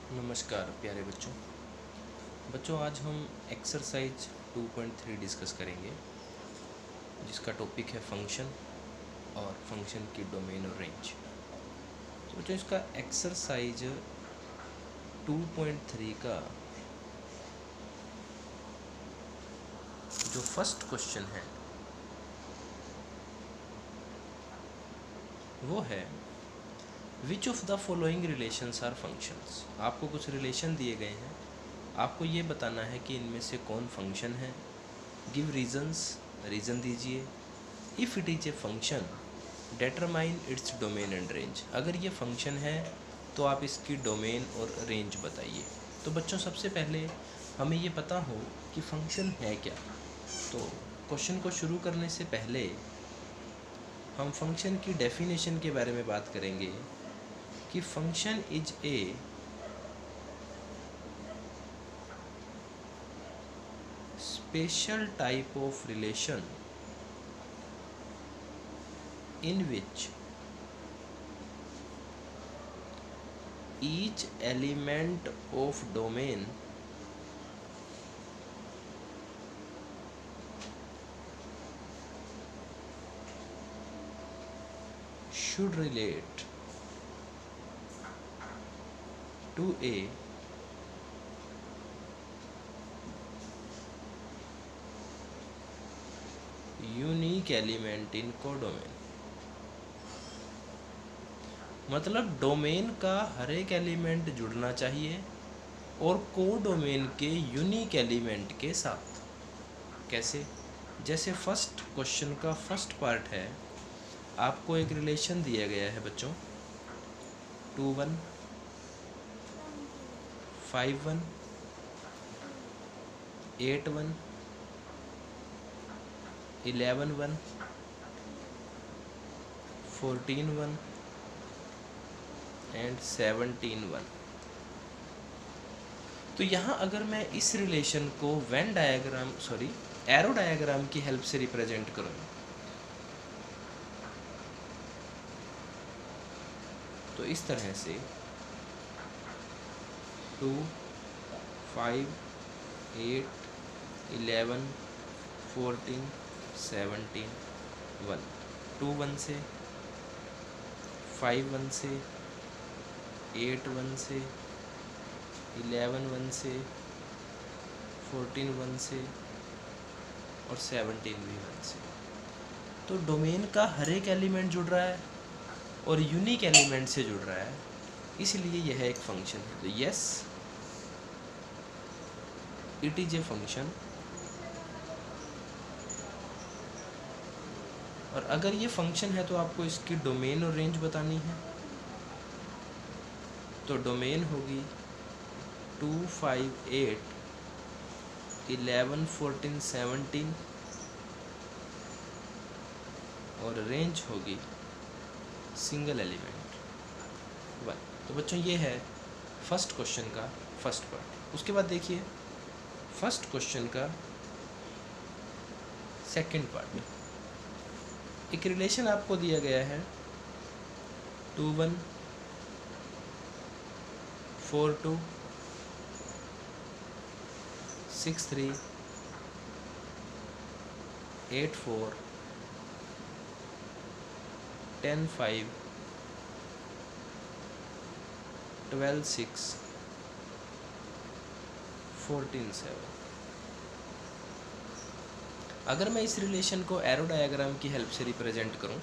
नमस्कार प्यारे बच्चों। आज हम एक्सरसाइज 2.3 डिस्कस करेंगे, जिसका टॉपिक है फंक्शन और फंक्शन की डोमेन और रेंज। तो बच्चों, इसका एक्सरसाइज 2.3 का जो फर्स्ट क्वेश्चन है वो है which of the following relations are functions. आपको कुछ रिलेशन दिए गए हैं, आपको ये बताना है कि इनमें से कौन फंक्शन है। गिव रीजंस, रीज़न दीजिए। If it is a function determine its domain and range. अगर ये फंक्शन है तो आप इसकी डोमेन और रेंज बताइए। तो बच्चों, सबसे पहले हमें ये पता हो कि फंक्शन है क्या। तो क्वेश्चन को शुरू करने से पहले हम फंक्शन की डेफिनेशन के बारे में बात करेंगे कि function is a special type of relation in which each element of domain should relate to a unique element in codomain। मतलब डोमेन का हर एक एलिमेंट जुड़ना चाहिए और कोडोमेन के यूनिक एलिमेंट के साथ। कैसे? जैसे फर्स्ट क्वेश्चन का फर्स्ट पार्ट है, आपको एक रिलेशन दिया गया है बच्चों, 2 1 5 1 8 1 11 1 14 1 एंड 17 1। तो यहाँ अगर मैं इस रिलेशन को एरो डायग्राम की हेल्प से रिप्रेजेंट करूँ, तो इस तरह से 2 5 8 11 14 17 1। 2 1 से 5 1 से 8 1 से 11 1 से 14 1 से और 17 भी 1 से। तो डोमेन का हर एक एलिमेंट जुड़ रहा है और यूनिक एलिमेंट से जुड़ रहा है, इसलिए यह एक फंक्शन है। तो yes, it is a function. और अगर ये फंक्शन है तो आपको इसकी डोमेन और रेंज बतानी है। तो डोमेन होगी 2 5 8 11 14 17 और रेंज होगी सिंगल एलिमेंट 1। तो बच्चों, ये है फर्स्ट क्वेश्चन का फर्स्ट पार्ट। उसके बाद देखिए फर्स्ट क्वेश्चन का सेकंड पार्ट। एक रिलेशन आपको दिया गया है 2 1 4 2 6 3 8 4 10 5 12 6 14 7। अगर मैं इस रिलेशन को एरो डायग्राम की हेल्प से रिप्रेजेंट करूं,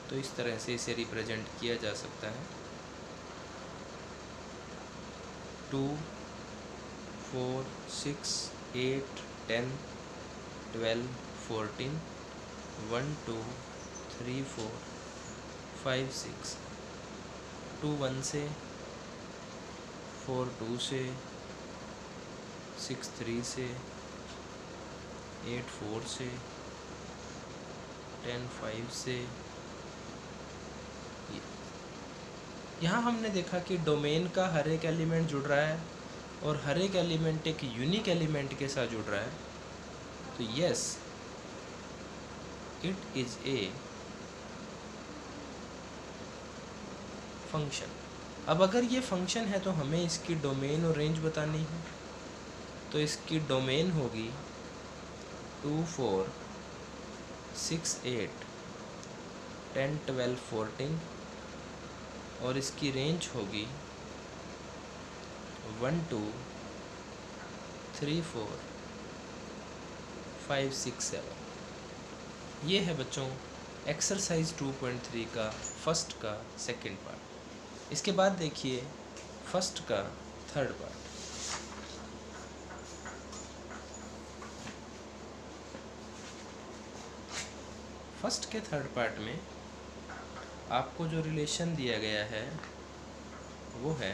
तो इस तरह से इसे रिप्रेजेंट किया जा सकता है 2 4 6 8 10 12 14 1 2 3 4 5 6। 2 1 से 4 2 से 6 3 से 8 4 से 10 5 से। यहाँ हमने देखा कि डोमेन का हर एक एलिमेंट जुड़ रहा है और हर एक एलिमेंट एक यूनिक एलिमेंट के साथ जुड़ रहा है। तो yes, it is a function. अब अगर ये फंक्शन है तो हमें इसकी डोमेन और रेंज बतानी है। तो इसकी डोमेन होगी 2, 4, 6, 8, 10, 12, 14 और इसकी रेंज होगी 1, 2, 3, 4, 5, 6, 7। ये है बच्चों एक्सरसाइज 2.3 का फर्स्ट का सेकंड पार्ट। इसके बाद देखिए फर्स्ट का थर्ड पार्ट। फर्स्ट के थर्ड पार्ट में आपको जो रिलेशन दिया गया है वो है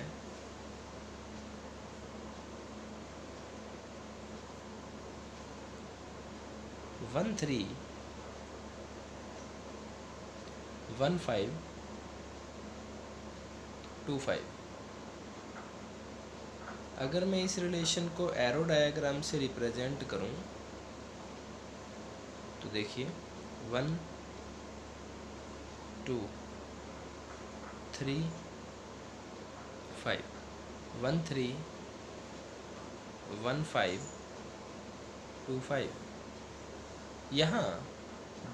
1, 3, 1, 5, 2, 5। अगर मैं इस रिलेशन को एरो डायग्राम से रिप्रेजेंट करूं तो देखिए 1, 2, 3, 5, 1, 3, 1, 5, 2, 5। यहाँ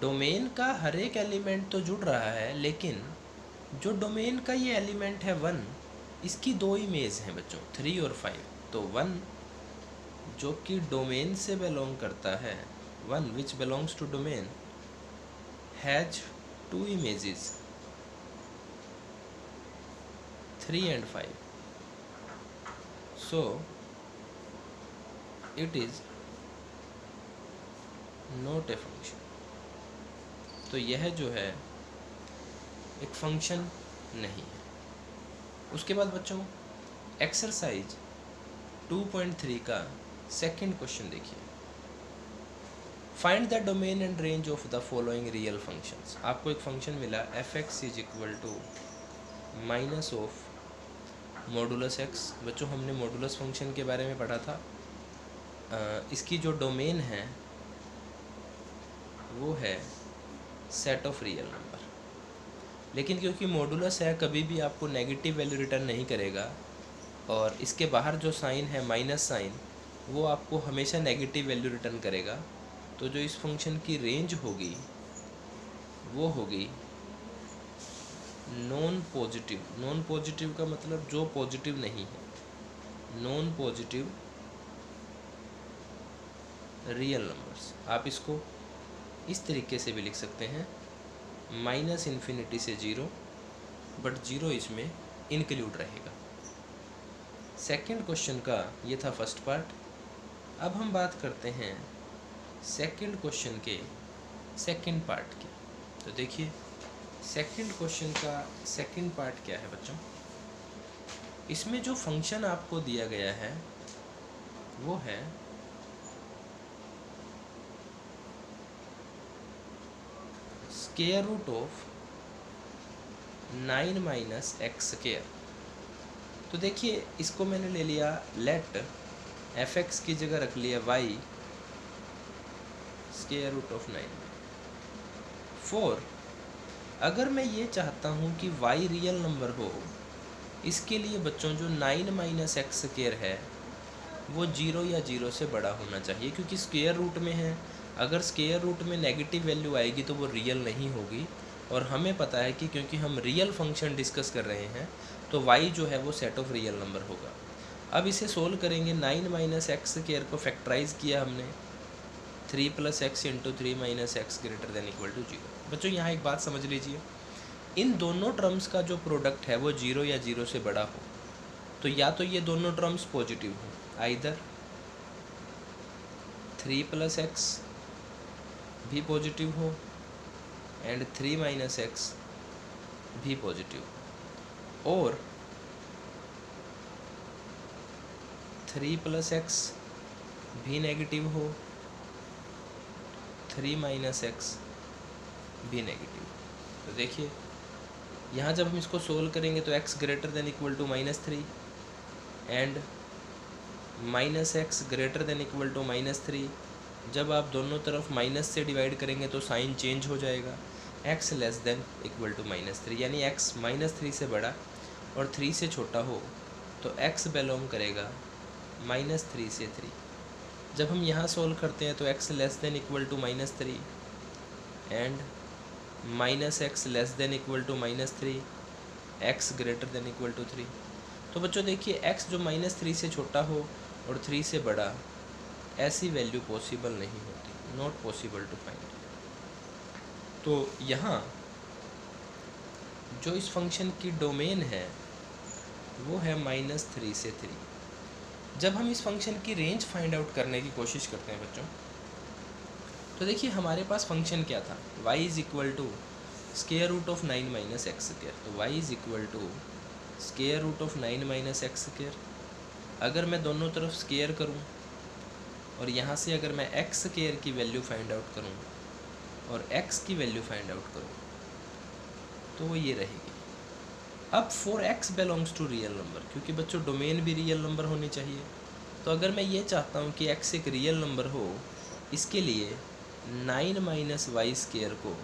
डोमेन का हर एक एलिमेंट तो जुड़ रहा है, लेकिन जो डोमेन का ये एलिमेंट है 1, इसकी दो इमेज हैं बच्चों 3 और 5। तो 1 जो कि डोमेन से बिलोंग करता है, 1 which belongs to domain has 2 images 3 and 5, so it is not a function। तो यह जो है एक फंक्शन नहीं है। उसके बाद बच्चों एक्सरसाइज 2.3 का सेकंड क्वेश्चन देखिए। Find the domain and range of the following real functions. आपको एक फंक्शन मिला f(x) = minus of modulus x। बच्चों हमने मॉडुलस फंक्शन के बारे में पढ़ा था। इसकी जो डोमेन है वो है सेट ऑफ रियल नंबर, लेकिन क्योंकि मॉडुलस है कभी भी आपको नेगेटिव वैल्यू रिटर्न नहीं करेगा और इसके बाहर जो साइन है माइनस साइन वो आपको हमेशा नेगेटिव वैल्यू रिटर्न करेगा। तो जो इस फंक्शन की रेंज होगी वो होगी नॉन पॉजिटिव। नॉन पॉजिटिव का मतलब जो पॉजिटिव नहीं है, नॉन पॉजिटिव रियल नंबर्स। आप इसको इस तरीके से भी लिख सकते हैं -∞ से 0, बट 0 इसमें इंक्लूड रहेगा। सेकंड क्वेश्चन का ये था फर्स्ट पार्ट। अब हम बात करते हैं सेकंड क्वेश्चन के सेकंड पार्ट की। तो देखिए सेकंड क्वेश्चन का सेकंड पार्ट क्या है बच्चों। इसमें जो फंक्शन आपको दिया गया है वो है स्क्वायर रूट ऑफ 9 - x²। तो देखिए इसको मैंने ले लिया लेट f(x) की जगह रख लिया y स्क्वायर रूट ऑफ 9। 4 अगर मैं ये चाहता हूँ कि y रियल नंबर हो, इसके लिए बच्चों जो 9 - x² है वो 0 या 0 से बड़ा होना चाहिए, क्योंकि स्क्वायर रूट में है। अगर स्क्वायर रूट में नेगेटिव वैल्यू आएगी तो वो रियल नहीं होगी, और हमें पता है कि क्योंकि हम रियल फंक्शन डिस्कस कर रहे हैं तो y जो है वो सेट ऑफ रियल नंबर होगा। अब इसे सोल्व करेंगे। 9 - x² को फैक्टराइज किया हमने, 3 + x × 3 - x > 0। बच्चों यहाँ एक बात समझ लीजिए, इन दोनों टर्म्स का जो प्रोडक्ट है वो 0 या 0 से बड़ा हो, तो या तो ये दोनों टर्म्स पॉजिटिव हो, आइदर 3 + x भी पॉजिटिव हो एंड 3 - x भी पॉजिटिव, और 3 + x भी नेगेटिव हो, 3 - x भी नेगेटिव। तो देखिए यहाँ जब हम इसको सोल्व करेंगे तो x > -3 एंड -x > -3। जब आप दोनों तरफ माइनस से डिवाइड करेंगे तो साइन चेंज हो जाएगा। x less than equal to -3, यानी x -3 से बड़ा और 3 से छोटा हो तो x बिलोंग करेगा -3 से 3। जब हम यहाँ सोल्व करते हैं तो x less than equal to -3 and -x less than equal to -3, x greater than equal to 3। तो बच्चों देखिए x जो -3 से छोटा हो और 3 से बड़ा, ऐसी वैल्यू पॉसिबल नहीं होती, नॉट पॉसिबल टू फाइंड। तो यहाँ जो इस फंक्शन की डोमेन है वो है -3 से 3। जब हम इस फंक्शन की रेंज फाइंड आउट करने की कोशिश करते हैं बच्चों, तो देखिए हमारे पास फंक्शन क्या था, y is equal to square root of 9 minus x square. तो y is equal to square root of 9 minus x square. अगर मैं दोनों तरफ स्क्वायर करूँ और यहाँ से अगर मैं एक्स स्क्वायर की वैल्यू फाइंड आउट करूँ और x की वैल्यू फाइंड आउट करूँ तो वो ये रहेगी। अब for x belongs to real number, क्योंकि बच्चों डोमेन भी रियल नंबर होनी चाहिए, तो अगर मैं ये चाहता हूँ कि x एक रियल नंबर हो, इसके लिए 9 माइनस वाई स्क्वायर को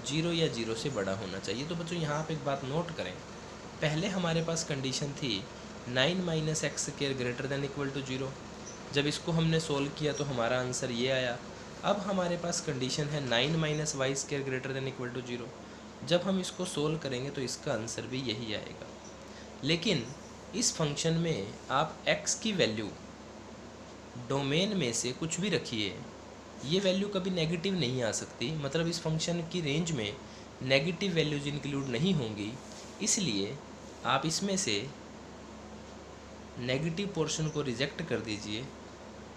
0 या 0 से बड़ा होना चाहिए। तो बच्चों यहाँ आप एक बात नोट करें, पहले हमारे पास कंडीशन थी 9 minus x square greater than equal to 0। जब इसको हमने सोल्व किया तो हमारा आंसर ये आया। अब हमारे पास कंडीशन है 9 minus y square greater than equal to 0। जब हम इसको सोल्व करेंगे तो इसका आंसर भी यही आएगा। लेकिन इस फंक्शन में आप x की वैल्यू डोमेन में से कुछ भी रखिए, ये वैल्यू कभी नेगेटिव नहीं आ सकती, मतलब इस फंक्शन की रेंज में नेगेटिव वैल्यूज इंक्लूड नहीं होंगी। इसलिए आप इसमें से नेगेटिव पोर्शन को रिजेक्ट कर दीजिए,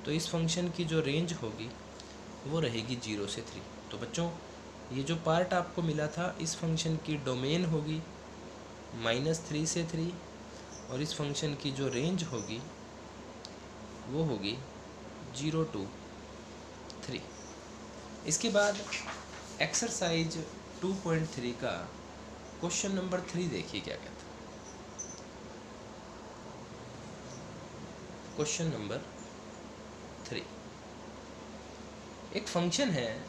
तो इस फंक्शन की जो रेंज होगी वो रहेगी 0 से 3। तो बच्चों ये जो पार्ट आपको मिला था, इस फंक्शन की डोमेन होगी -3 से 3 और इस फंक्शन की जो रेंज होगी वो होगी 0 to 3। इसके बाद एक्सरसाइज 2.3 का क्वेश्चन नंबर 3 देखिए क्या कहता है। क्वेश्चन नंबर 3, एक फंक्शन है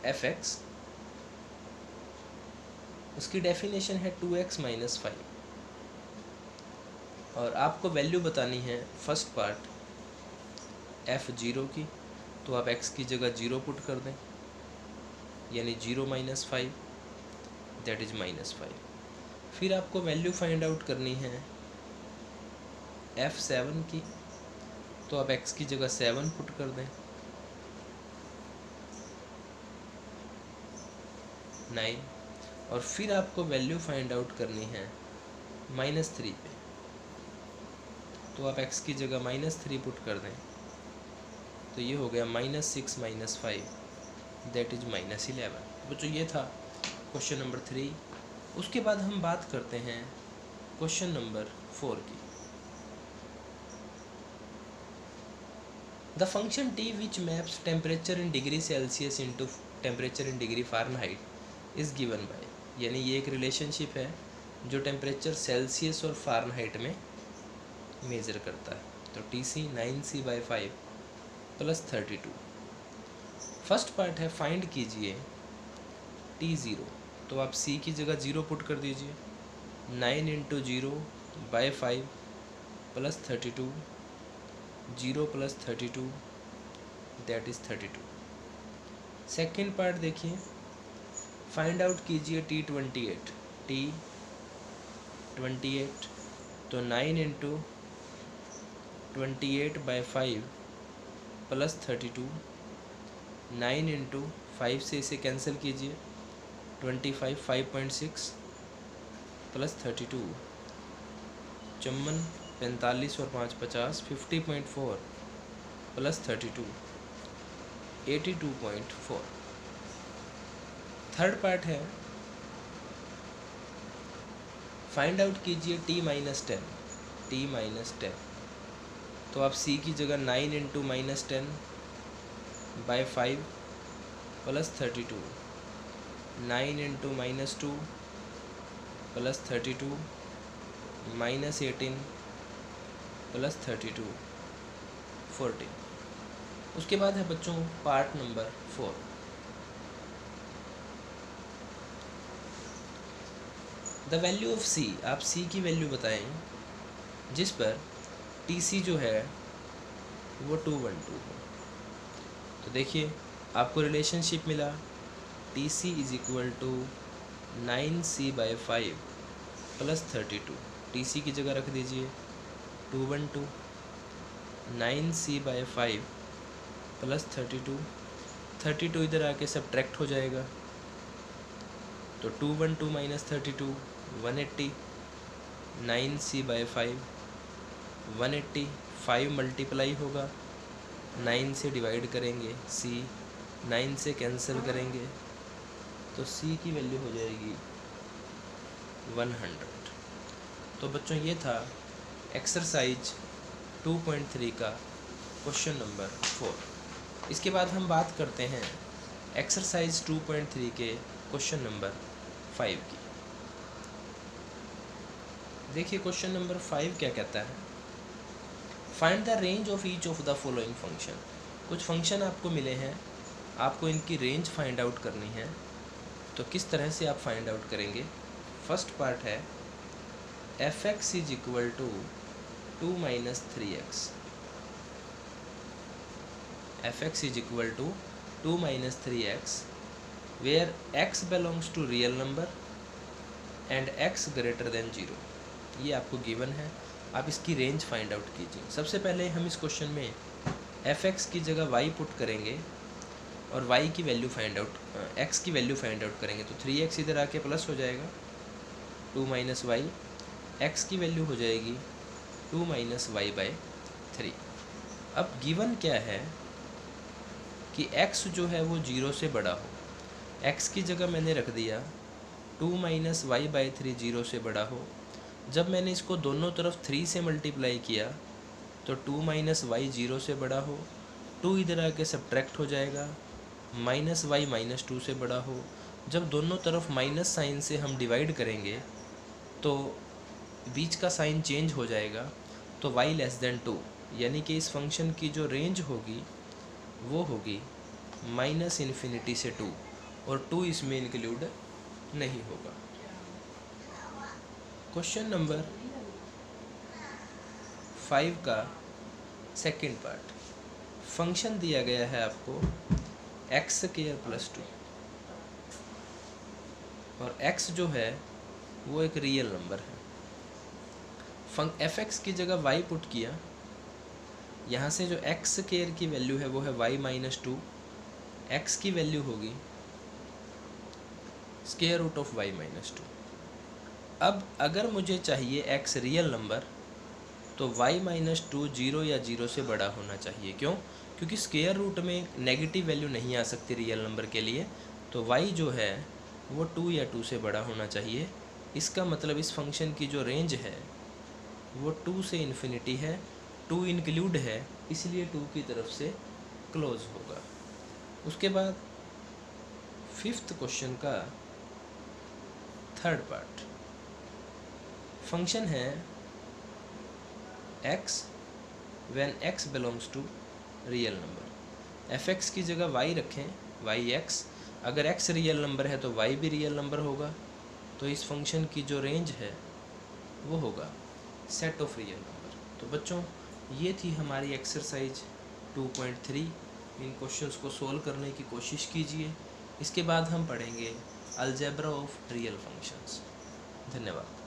f(x), उसकी डेफिनेशन है 2x माइनस 5 और आपको वैल्यू बतानी है फर्स्ट पार्ट f(0) की, तो आप x की जगह 0 पुट कर दें, यानी 0 माइनस 5 दैट इज़ -5। फिर आपको वैल्यू फाइंड आउट करनी है f(7) की, तो आप x की जगह 7 पुट कर दें, 9। और फिर आपको वैल्यू फाइंड आउट करनी है -3 पे, तो आप x की जगह -3 पुट कर दें, तो ये हो गया -6 माइनस 5 दैट इज़ -11। बच्चों ये था क्वेश्चन नंबर 3। उसके बाद हम बात करते हैं क्वेश्चन नंबर 4 की। The function t which maps temperature in degree Celsius into temperature in degree Fahrenheit is given by, यानी ये एक रिलेशनशिप है जो टेम्परेचर सेल्सियस और फ़ारेनहाइट में मेज़र करता है। तो TC 9C/5 + 32। फर्स्ट पार्ट है फाइंड कीजिए T0, तो आप C की जगह 0 पुट कर दीजिए, 9 × 0/5 + 32, 0 + 32 दैट इज़ 32। सेकेंड पार्ट देखिए, फाइंड आउट कीजिए T28, तो 9 × 28/5 + 32, 9 × 5 से इसे कैंसिल कीजिए, 25 5.6 + 32, 54 45 और 5 50, 50.4 + 32 82.4। थर्ड पार्ट है फाइंड आउट कीजिए T-10, तो आप C की जगह 9 × -10/5 + 32, 9 × -2 + 32, -18 + 32 14। उसके बाद है बच्चों part number 4। The value of C, आप सी की वैल्यू बताएं जिस पर टी सी जो है वो 212 हो। तो देखिए आपको रिलेशनशिप मिला T C is equal to 9c/5 plus 32। T C की जगह रख दीजिए 212, 9c/5 प्लस 32, 32 इधर आके सब्ट्रैक्ट हो जाएगा तो 212 माइनस 32 180, 9c/5 180, 5 मल्टीप्लाई होगा 9 से डिवाइड करेंगे c, 9 से कैंसिल करेंगे तो c की वैल्यू हो जाएगी 100। तो बच्चों ये था एक्सरसाइज 2.3 का क्वेश्चन नंबर 4। इसके बाद हम बात करते हैं एक्सरसाइज 2.3 के क्वेश्चन नंबर 5 की। देखिए क्वेश्चन नंबर 5 क्या कहता है, find the range of each of the following function. कुछ फंक्शन आपको मिले हैं, आपको इनकी रेंज फाइंड आउट करनी है। तो किस तरह से आप फाइंड आउट करेंगे? फर्स्ट पार्ट है f(x) is equal to 2 minus 3x। f(x) is equal to 2 minus 3x where x belongs to real number and x greater than 0। ये आपको गिवन है, आप इसकी रेंज फाइंड आउट कीजिए। सबसे पहले हम इस क्वेश्चन में f(x) की जगह y पुट करेंगे और y की वैल्यू फाइंड आउट, x की वैल्यू फाइंड आउट करेंगे। तो 3x इधर आके प्लस हो जाएगा 2 माइनस वाई, x की वैल्यू हो जाएगी 2 माइनस y/3। अब गिवन क्या है कि x जो है वो 0 से बड़ा हो। x की जगह मैंने रख दिया 2 माइनस y/3 0 से बड़ा हो। जब मैंने इसको दोनों तरफ 3 से मल्टीप्लाई किया तो 2 माइनस वाई 0 से बड़ा हो, 2 इधर आके सब्ट्रैक्ट हो जाएगा, माइनस वाई माइनस 2 से बड़ा हो। जब दोनों तरफ माइनस साइन से हम डिवाइड करेंगे तो बीच का साइन चेंज हो जाएगा तो y लेस देन 2, यानी कि इस फंक्शन की जो रेंज होगी वो होगी -∞ से 2 और 2 इसमें इंक्लूड नहीं होगा। क्वेश्चन नंबर 5 का सेकंड पार्ट, फंक्शन दिया गया है आपको x² प्लस 2 और x जो है वो एक रियल नंबर है। f(x) की जगह y पुट किया, यहाँ से जो x² की वैल्यू है वो है y माइनस 2, x की वैल्यू होगी square root of y minus 2। अब अगर मुझे चाहिए x रियल नंबर तो y माइनस 2 0 या 0 से बड़ा होना चाहिए। क्यों? क्योंकि स्क्वायर रूट में नेगेटिव वैल्यू नहीं आ सकती रियल नंबर के लिए, तो y जो है वो 2 या 2 से बड़ा होना चाहिए। इसका मतलब इस फंक्शन की जो रेंज है वो 2 से इन्फिनिटी है, 2 इंक्लूड है, इसलिए 2 की तरफ से क्लोज होगा। उसके बाद 5th क्वेश्चन का थर्ड पार्ट, फंक्शन है x when x belongs to real number. f(x) की जगह y रखें, y(x), अगर x रियल नंबर है तो y भी रियल नंबर होगा। तो इस फंक्शन की जो रेंज है वो होगा सेट ऑफ रियल नंबर। तो बच्चों ये थी हमारी एक्सरसाइज 2.3। इन क्वेश्चंस को सोल्व करने की कोशिश कीजिए। इसके बाद हम पढ़ेंगे अलजेब्रा ऑफ रियल फंक्शंस। धन्यवाद।